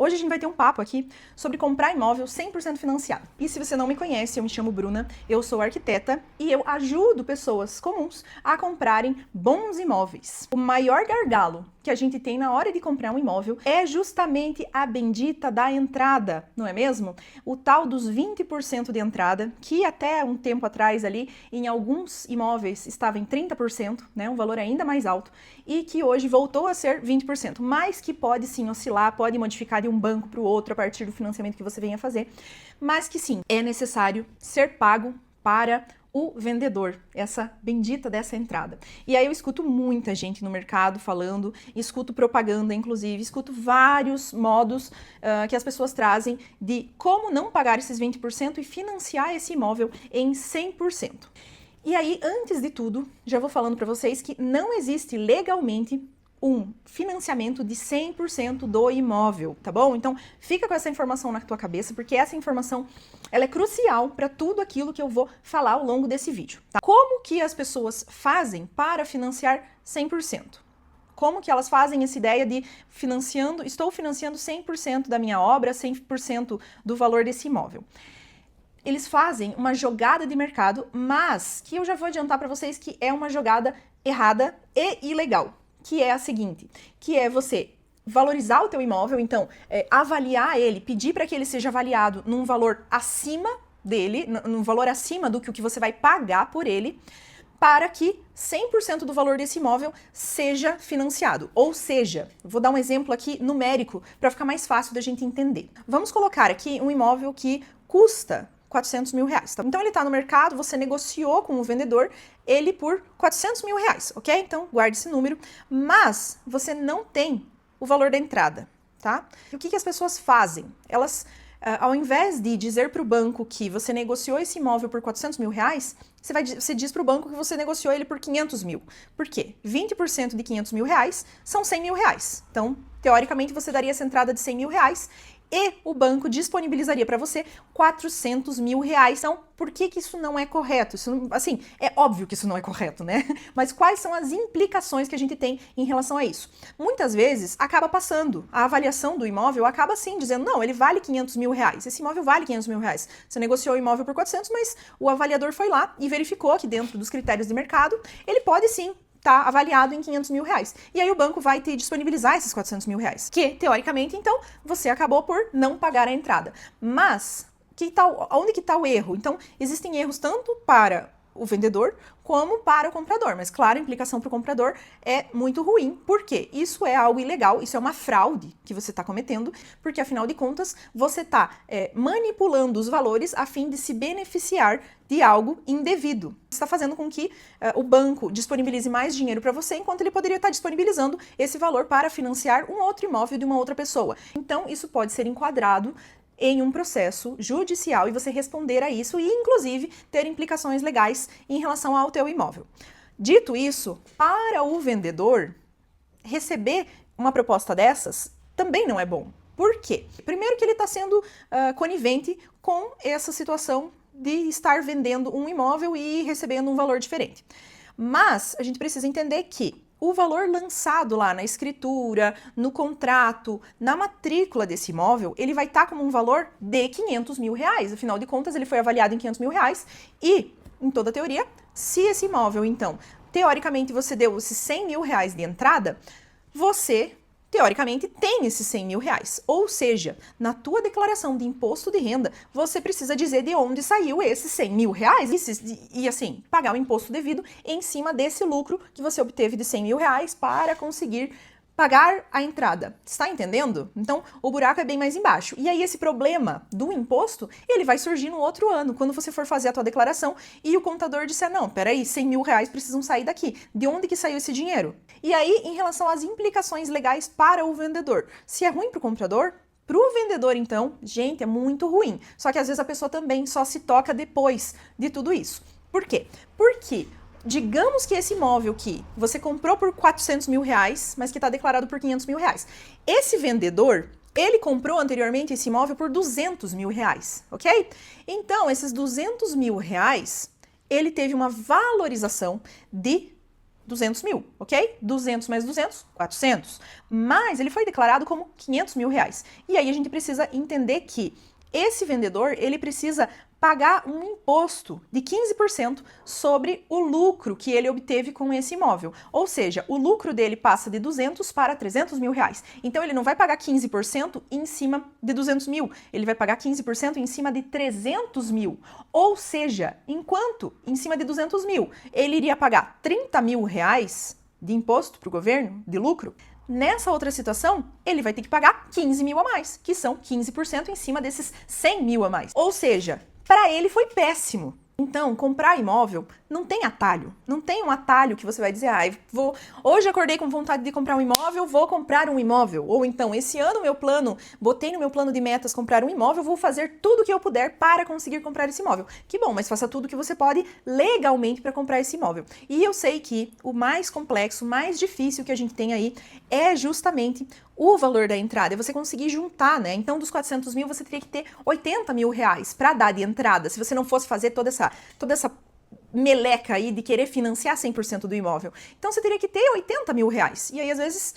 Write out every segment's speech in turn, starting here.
Hoje a gente vai ter um papo aqui sobre comprar imóvel 100% financiado. E se você não me conhece, eu me chamo Bruna, eu sou arquiteta e eu ajudo pessoas comuns a comprarem bons imóveis. O maior gargalo que a gente tem na hora de comprar um imóvel é justamente a bendita da entrada, não é mesmo? O tal dos 20% de entrada, que até um tempo atrás ali, em alguns imóveis estava em 30%, né, um valor ainda mais alto, e que hoje voltou a ser 20%, mas que pode sim oscilar, pode modificar de um banco para o outro a partir do financiamento que você venha fazer, mas que sim, é necessário ser pago para o vendedor, essa bendita dessa entrada. E aí eu escuto muita gente no mercado falando, escuto propaganda, inclusive, escuto vários modos que as pessoas trazem de como não pagar esses 20% e financiar esse imóvel em 100%. E aí, antes de tudo, já vou falando para vocês que não existe legalmente um financiamento de 100% do imóvel, tá bom? Então, fica com essa informação na tua cabeça, porque essa informação ela é crucial para tudo aquilo que eu vou falar ao longo desse vídeo, tá? Como que as pessoas fazem para financiar 100%? Como que elas fazem essa ideia de estou financiando 100% da minha obra, 100% do valor desse imóvel? Eles fazem uma jogada de mercado, mas que eu já vou adiantar para vocês que é uma jogada errada e ilegal, que é a seguinte, que é você valorizar o teu imóvel, então avaliar ele, pedir para que ele seja avaliado num valor acima dele, num valor acima do que você vai pagar por ele, para que 100% do valor desse imóvel seja financiado. Ou seja, vou dar um exemplo aqui numérico para ficar mais fácil da gente entender. Vamos colocar aqui um imóvel que custa 400 mil reais. Então ele está no mercado, você negociou com o vendedor ele por 400 mil reais, ok? Então guarde esse número, mas você não tem o valor da entrada, tá? E o que as pessoas fazem? Elas, ao invés de dizer para o banco que você negociou esse imóvel por 400 mil reais, você diz para o banco que você negociou ele por 500 mil. Por quê? 20% de 500 mil reais são 100 mil reais. Então, teoricamente, você daria essa entrada de 100 mil reais e o banco disponibilizaria para você 400 mil reais. Então, por que isso não é correto? Isso, assim, é óbvio que isso não é correto, né? Mas quais são as implicações que a gente tem em relação a isso? Muitas vezes, acaba passando. A avaliação do imóvel acaba, sim, dizendo, não, ele vale 500 mil reais. Esse imóvel vale 500 mil reais. Você negociou o imóvel por 400, mas o avaliador foi lá e verificou que dentro dos critérios de mercado, ele pode, sim, está avaliado em 500 mil reais. E aí o banco vai te disponibilizar esses 400 mil reais, que, teoricamente, então, você acabou por não pagar a entrada. Mas, onde que está o erro? Então, existem erros tanto para o vendedor como para o comprador. Mas, claro, a implicação para o comprador é muito ruim. Por quê? Isso é algo ilegal, isso é uma fraude que você está cometendo, porque, afinal de contas, você está manipulando os valores a fim de se beneficiar de algo indevido. Está fazendo com que o banco disponibilize mais dinheiro para você, enquanto ele poderia estar disponibilizando esse valor para financiar um outro imóvel de uma outra pessoa. Então, isso pode ser enquadrado em um processo judicial e você responder a isso e, inclusive, ter implicações legais em relação ao teu imóvel. Dito isso, para o vendedor, receber uma proposta dessas também não é bom. Por quê? Primeiro que ele está sendo conivente com essa situação de estar vendendo um imóvel e recebendo um valor diferente. Mas a gente precisa entender que o valor lançado lá na escritura, no contrato, na matrícula desse imóvel, ele vai estar como um valor de 500 mil reais. Afinal de contas, ele foi avaliado em 500 mil reais e, em toda teoria, se esse imóvel, então, teoricamente você deu esses 100 mil reais de entrada, você, teoricamente, tem esses 100 mil reais. Ou seja, na tua declaração de imposto de renda, você precisa dizer de onde saiu esses 100 mil reais e assim, pagar o imposto devido em cima desse lucro que você obteve de 100 mil reais para conseguir pagar a entrada. Está entendendo? Então, o buraco é bem mais embaixo. E aí, esse problema do imposto, ele vai surgir no outro ano, quando você for fazer a tua declaração e o contador disser, não, peraí, 100 mil reais precisam sair daqui. De onde que saiu esse dinheiro? E aí, em relação às implicações legais para o vendedor, se é ruim para o comprador, para o vendedor, então, gente, é muito ruim. Só que às vezes a pessoa também só se toca depois de tudo isso. Por quê? Porque digamos que esse imóvel que você comprou por 400 mil reais, mas que está declarado por 500 mil reais. Esse vendedor, ele comprou anteriormente esse imóvel por 200 mil reais, ok? Então, esses 200 mil reais, ele teve uma valorização de 200 mil, ok? 200 mais 200, 400. Mas ele foi declarado como 500 mil reais. E aí a gente precisa entender que esse vendedor, ele precisa pagar um imposto de 15% sobre o lucro que ele obteve com esse imóvel. Ou seja, o lucro dele passa de 200 para 300 mil reais. Então ele não vai pagar 15% em cima de 200 mil, ele vai pagar 15% em cima de 300 mil. Ou seja, enquanto em cima de 200 mil ele iria pagar 30 mil reais de imposto para o governo, de lucro, nessa outra situação, ele vai ter que pagar 15 mil a mais, que são 15% em cima desses 100 mil a mais. Ou seja, para ele foi péssimo. Então, comprar imóvel não tem atalho. Não tem um atalho que você vai dizer, hoje acordei com vontade de comprar um imóvel, vou comprar um imóvel. Ou então, esse ano botei no meu plano de metas comprar um imóvel, vou fazer tudo o que eu puder para conseguir comprar esse imóvel. Que bom, mas faça tudo o que você pode legalmente para comprar esse imóvel. E eu sei que o mais complexo, mais difícil que a gente tem aí é justamente o valor da entrada, é você conseguir juntar, né? Então, dos 400 mil, você teria que ter 80 mil reais para dar de entrada, se você não fosse fazer toda essa meleca aí de querer financiar 100% do imóvel. Então, você teria que ter 80 mil reais. E aí, às vezes,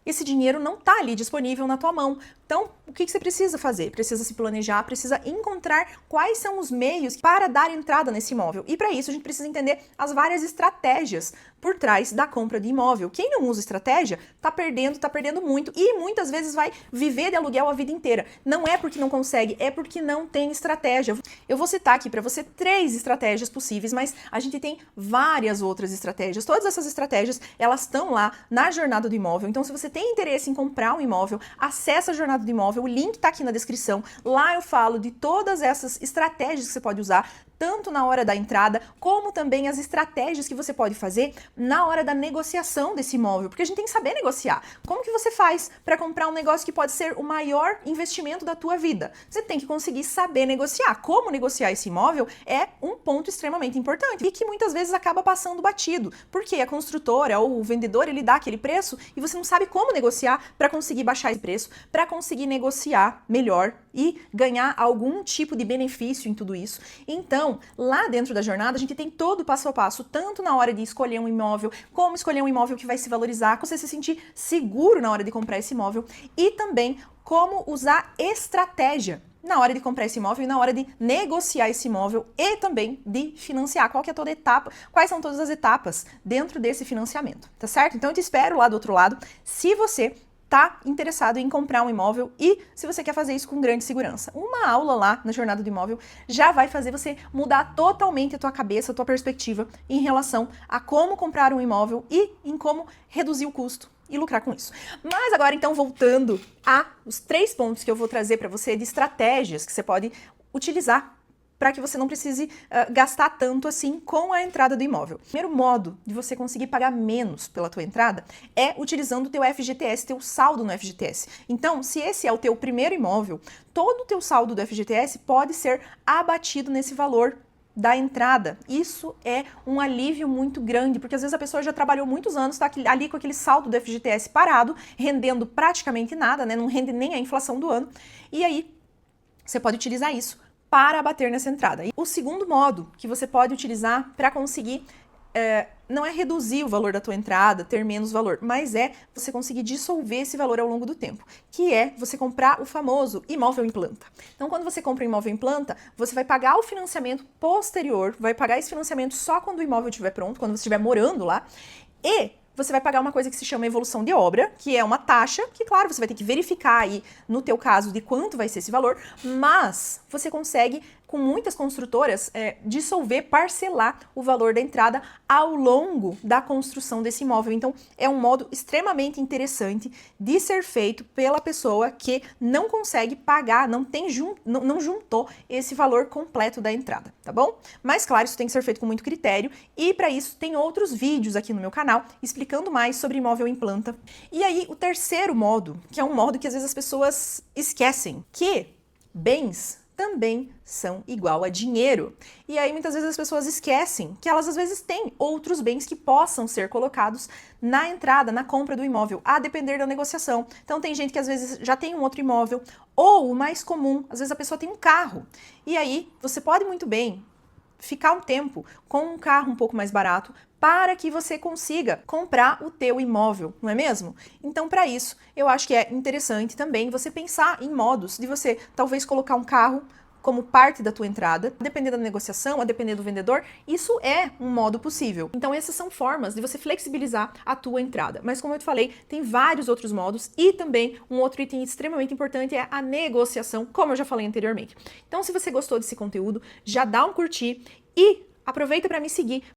esse dinheiro não está ali disponível na tua mão. Então, o que você precisa fazer? Precisa se planejar, precisa encontrar quais são os meios para dar entrada nesse imóvel. E para isso, a gente precisa entender as várias estratégias por trás da compra de imóvel. Quem não usa estratégia, tá perdendo muito e muitas vezes vai viver de aluguel a vida inteira. Não é porque não consegue, é porque não tem estratégia. Eu vou citar aqui para você 3 estratégias possíveis, mas a gente tem várias outras estratégias. Todas essas estratégias, elas estão lá na jornada do imóvel. Então, se você tem interesse em comprar um imóvel, acessa a jornada do imóvel, o link tá aqui na descrição. Lá eu falo de todas essas estratégias que você pode usar, tanto na hora da entrada, como também as estratégias que você pode fazer na hora da negociação desse imóvel, porque a gente tem que saber negociar. Como que você faz para comprar um negócio que pode ser o maior investimento da tua vida? Você tem que conseguir saber negociar. Como negociar esse imóvel é um ponto extremamente importante e que muitas vezes acaba passando batido, porque a construtora ou o vendedor, ele dá aquele preço e você não sabe como negociar para conseguir baixar esse preço, para conseguir negociar melhor e ganhar algum tipo de benefício em tudo isso. Então, lá dentro da jornada, a gente tem todo o passo a passo, tanto na hora de escolher um imóvel, como escolher um imóvel que vai se valorizar, você se sentir seguro na hora de comprar esse imóvel, e também como usar estratégia na hora de comprar esse imóvel e na hora de negociar esse imóvel e também de financiar. Qual que é toda etapa, quais são todas as etapas dentro desse financiamento, tá certo? Então eu te espero lá do outro lado, se você tá interessado em comprar um imóvel e se você quer fazer isso com grande segurança. Uma aula lá na jornada do imóvel já vai fazer você mudar totalmente a tua cabeça, a tua perspectiva em relação a como comprar um imóvel e em como reduzir o custo e lucrar com isso. Mas agora, então, voltando a os 3 pontos que eu vou trazer para você de estratégias que você pode utilizar para que você não precise gastar tanto assim com a entrada do imóvel. O primeiro modo de você conseguir pagar menos pela tua entrada é utilizando o teu FGTS, teu saldo no FGTS. Então, se esse é o teu primeiro imóvel, todo o teu saldo do FGTS pode ser abatido nesse valor da entrada. Isso é um alívio muito grande, porque às vezes a pessoa já trabalhou muitos anos, está ali com aquele saldo do FGTS parado, rendendo praticamente nada, né? Não rende nem a inflação do ano. E aí, você pode utilizar isso para abater nessa entrada. E o segundo modo que você pode utilizar para conseguir não é reduzir o valor da tua entrada, ter menos valor, mas é você conseguir dissolver esse valor ao longo do tempo, que é você comprar o famoso imóvel em planta. Então, quando você compra um imóvel em planta, você vai pagar o financiamento posterior, vai pagar esse financiamento só quando o imóvel estiver pronto, quando você estiver morando lá, e você vai pagar uma coisa que se chama evolução de obra, que é uma taxa, que claro, você vai ter que verificar aí, no teu caso, de quanto vai ser esse valor, mas você consegue, com muitas construtoras, dissolver, parcelar o valor da entrada ao longo da construção desse imóvel. Então, é um modo extremamente interessante de ser feito pela pessoa que não consegue pagar, não juntou esse valor completo da entrada, tá bom? Mas, claro, isso tem que ser feito com muito critério e, para isso, tem outros vídeos aqui no meu canal explicando mais sobre imóvel em planta. E aí, o terceiro modo, que é um modo que às vezes as pessoas esquecem, que bens também são igual a dinheiro. E aí muitas vezes as pessoas esquecem que elas às vezes têm outros bens que possam ser colocados na entrada, na compra do imóvel, a depender da negociação. Então tem gente que às vezes já tem um outro imóvel, ou o mais comum, às vezes a pessoa tem um carro. E aí você pode muito bem ficar um tempo com um carro um pouco mais barato para que você consiga comprar o teu imóvel, não é mesmo? Então, para isso, eu acho que é interessante também você pensar em modos de você talvez colocar um carro como parte da tua entrada, a depender da negociação, a depender do vendedor, isso é um modo possível. Então essas são formas de você flexibilizar a tua entrada. Mas como eu te falei, tem vários outros modos e também um outro item extremamente importante é a negociação, como eu já falei anteriormente. Então se você gostou desse conteúdo, já dá um curtir e aproveita para me seguir